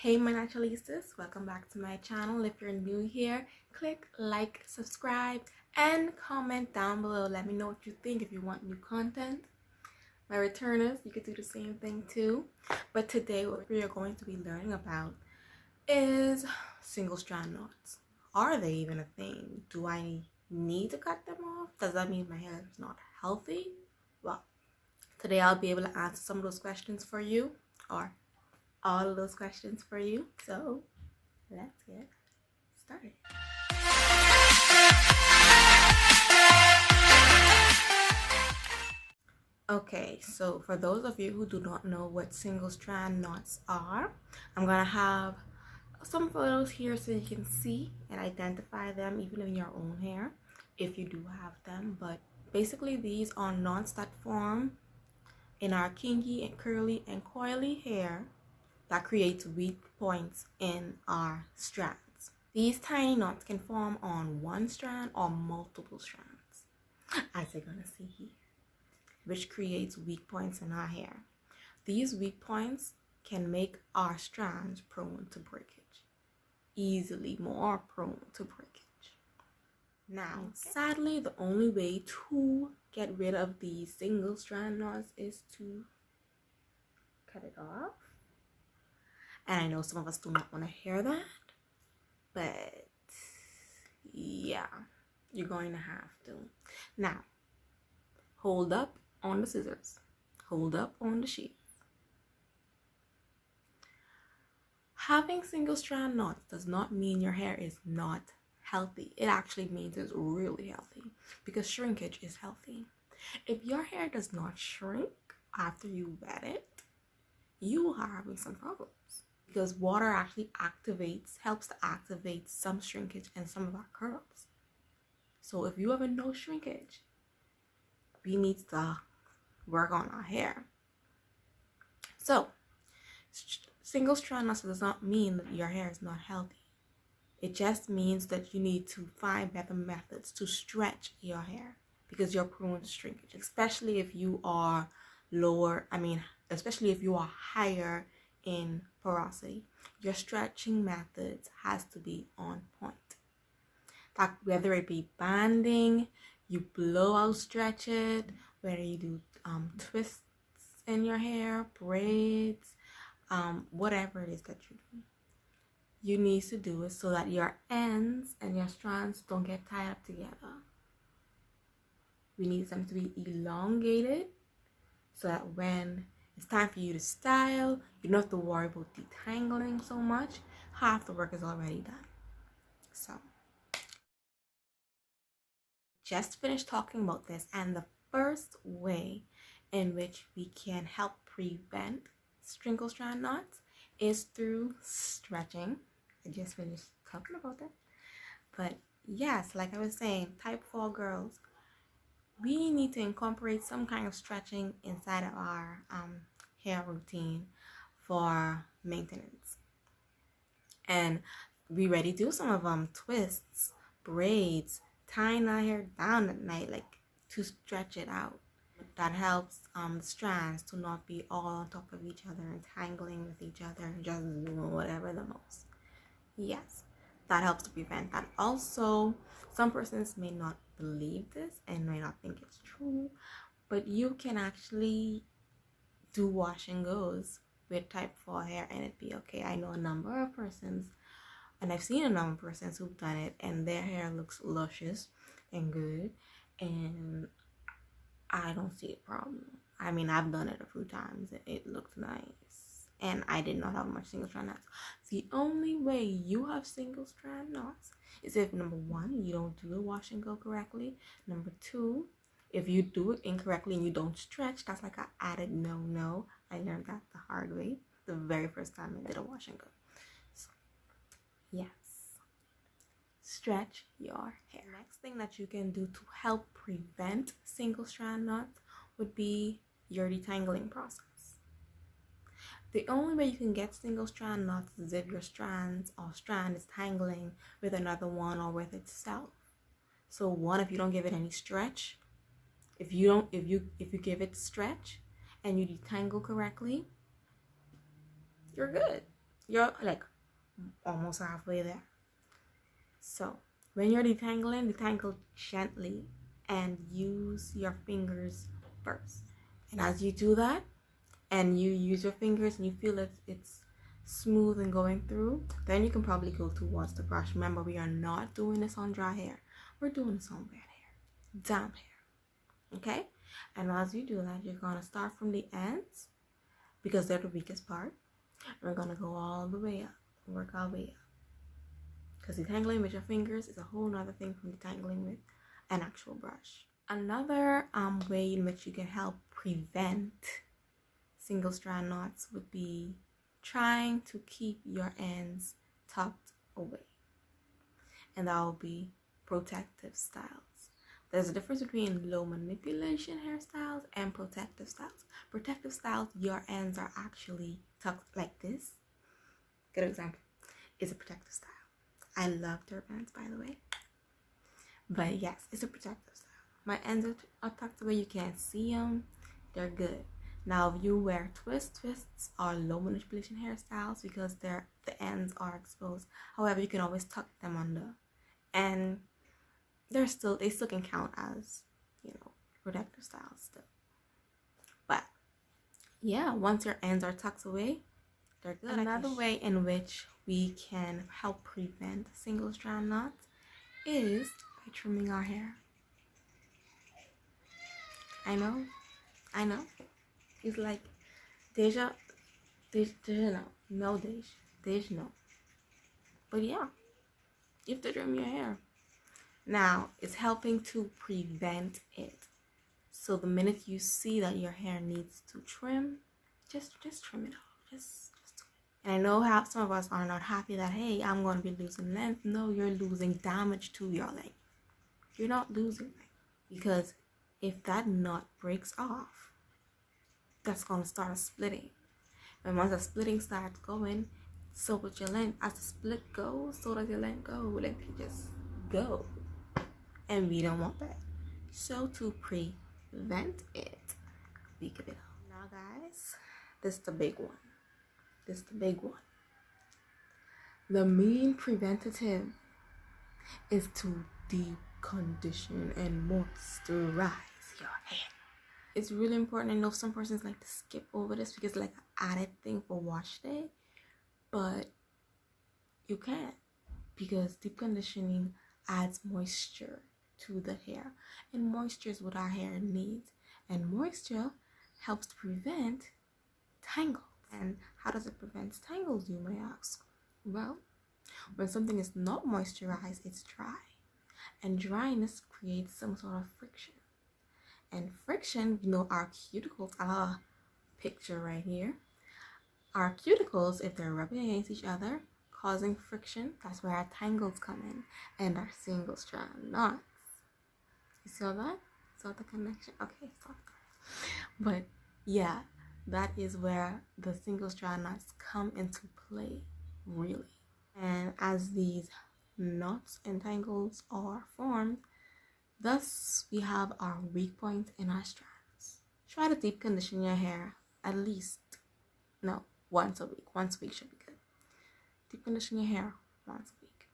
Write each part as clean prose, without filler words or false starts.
Hey my naturalistas, welcome back to my channel. If you're new here, click like, subscribe, and comment down below. Let me know what you think if you want new content. My returners, you could do the same thing too. But today what we are going to be learning about is single strand knots. Are they even a thing? Do I need to cut them off? Does that mean my hair is not healthy? Well, today I'll be able to answer some of those questions for you, or all of those questions for you. So let's get started. Okay, so for those of you who do not know what single strand knots are, I'm gonna have some photos here so you can see and identify them even in your own hair if you do have them. But basically these are knots that form in our kinky and curly and coily hair that creates weak points in our strands. These tiny knots can form on one strand or multiple strands, as you're gonna see here, which creates weak points in our hair. These weak points can make our strands prone to breakage, easily more prone to breakage. Now, sadly, the only way to get rid of these single strand knots is to cut it off. And I know some of us do not want to hear that, but yeah, you're going to have to. Now, hold up on the scissors. Hold up on the sheet. Having single strand knots does not mean your hair is not healthy. It actually means it's really healthy, because shrinkage is healthy. If your hair does not shrink after you wet it, you are having some problems, because water actually helps to activate some shrinkage and some of our curls. So if you have a no shrinkage, we need to work on our hair. So single strand knots does not mean that your hair is not healthy. It just means that you need to find better methods to stretch your hair, because you're prone to shrinkage, especially if you are especially if you are higher in porosity. Your stretching methods has to be on point. That whether it be banding, you blow out stretch it, whether you do twists in your hair, braids, whatever it is that you do, you need to do it so that your ends and your strands don't get tied up together. We need them to be elongated so that when it's time for you to style, you don't have to worry about detangling so much. Half the work is already done. So, just finished talking about this, and the first way in which we can help prevent single strand knots is through stretching. I just finished talking about that. But yes, like I was saying, type 4 girls, we need to incorporate some kind of stretching inside of our hair routine for maintenance. And we already do some of them: twists, braids, tying our hair down at night, like to stretch it out. That helps the strands to not be all on top of each other and tangling with each other, just doing whatever the most. Yes, that helps to prevent that. Also, some persons may not believe this and may not think it's true, but you can actually do wash and goes with type 4 hair and it'd be okay. I know a number of persons, and I've seen a number of persons who've done it, and their hair looks luscious and good, and I don't see a problem. I mean, I've done it a few times and it looked nice, and I did not have much single strand knots. The only way you have single strand knots is if, number one, you don't do the wash and go correctly. Number two, if you do it incorrectly and you don't stretch. That's like an added no. I learned that the hard way the very first time I did a wash and go. So yes, stretch your hair. Next thing that you can do to help prevent single strand knots would be your detangling process. The only way you can get single strand knots is if your strand is tangling with another one or with itself. So one, if you don't give it any stretch, if you give it stretch and you detangle correctly, you're good. You're like almost halfway there. So when you're detangling, detangle gently and use your fingers first. And as you do that, and you use your fingers and you feel it's smooth and going through, then you can probably go towards the brush. Remember, we are not doing this on dry hair. We're doing this on wet hair, damp hair. Okay? And as you do that, you're going to start from the ends because they're the weakest part. We're going to go all the way up, work our way up. Because detangling with your fingers is a whole nother thing from detangling with an actual brush. Another way in which you can help prevent single strand knots would be trying to keep your ends tucked away. And that will be protective styles. There's a difference between low manipulation hairstyles and protective styles. Protective styles, your ends are actually tucked like this. Good example is a protective style. I love turbans, by the way. But yes, it's a protective style. My ends are tucked away. You can't see them. They're good. Now, if you wear twists are low manipulation hairstyles because the ends are exposed. However, you can always tuck them under, and they still can count as, you know, protective styles still. But yeah, once your ends are tucked away, they're good. Another way in which we can help prevent single strand knots is by trimming our hair. I know. It's like deja no. But yeah, you have to trim your hair. Now, it's helping to prevent it. So the minute you see that your hair needs to trim, just trim it off. Just do it. And I know how some of us are not happy that, hey, I'm going to be losing length. No, you're losing damage to your length. You're not losing length. Because if that knot breaks off, that's going to start a splitting. And once the splitting starts going, so with your length, as the split goes, so does your length go. Length can just go. And we don't want that. So to prevent it, we keep it out. Now guys, this is the big one. The main preventative is to deep condition and moisturize your hair. It's really important. I know some persons like to skip over this because it's like an added thing for wash day, but you can't, because deep conditioning adds moisture to the hair, and moisture is what our hair needs, and moisture helps to prevent tangles. And how does it prevent tangles, you may ask? Well, when something is not moisturized, it's dry, and dryness creates some sort of friction. And friction, you know, our cuticles, picture right here, our cuticles, if they're rubbing against each other, causing friction, that's where our tangles come in, and our single strand knots. You saw that? Saw the connection? Okay, stop. But yeah, that is where the single strand knots come into play, really. And as these knots and tangles are formed, thus we have our weak point in our strands. Try to deep condition your hair at least, once a week. Once a week should be good. Deep condition your hair once a week.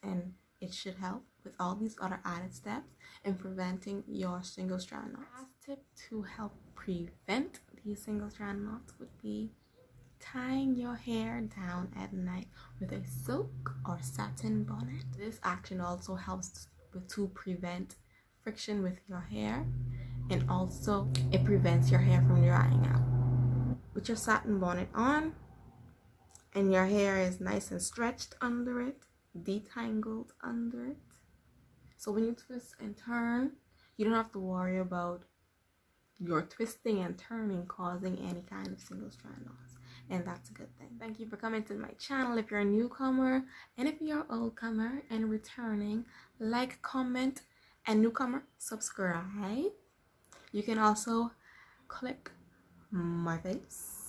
And it should help with all these other added steps in preventing your single strand knots. Last tip to help prevent these single strand knots would be tying your hair down at night with a silk or satin bonnet. This action also helps to prevent friction with your hair, and also it prevents your hair from drying out. With your satin bonnet on and your hair is nice and stretched under it, detangled under it, so when you twist and turn, you don't have to worry about your twisting and turning causing any kind of single strand knots, and that's a good thing. Thank you for coming to my channel. If you're a newcomer, and if you're an old comer and returning, like, comment, and newcomer, subscribe. You can also click my face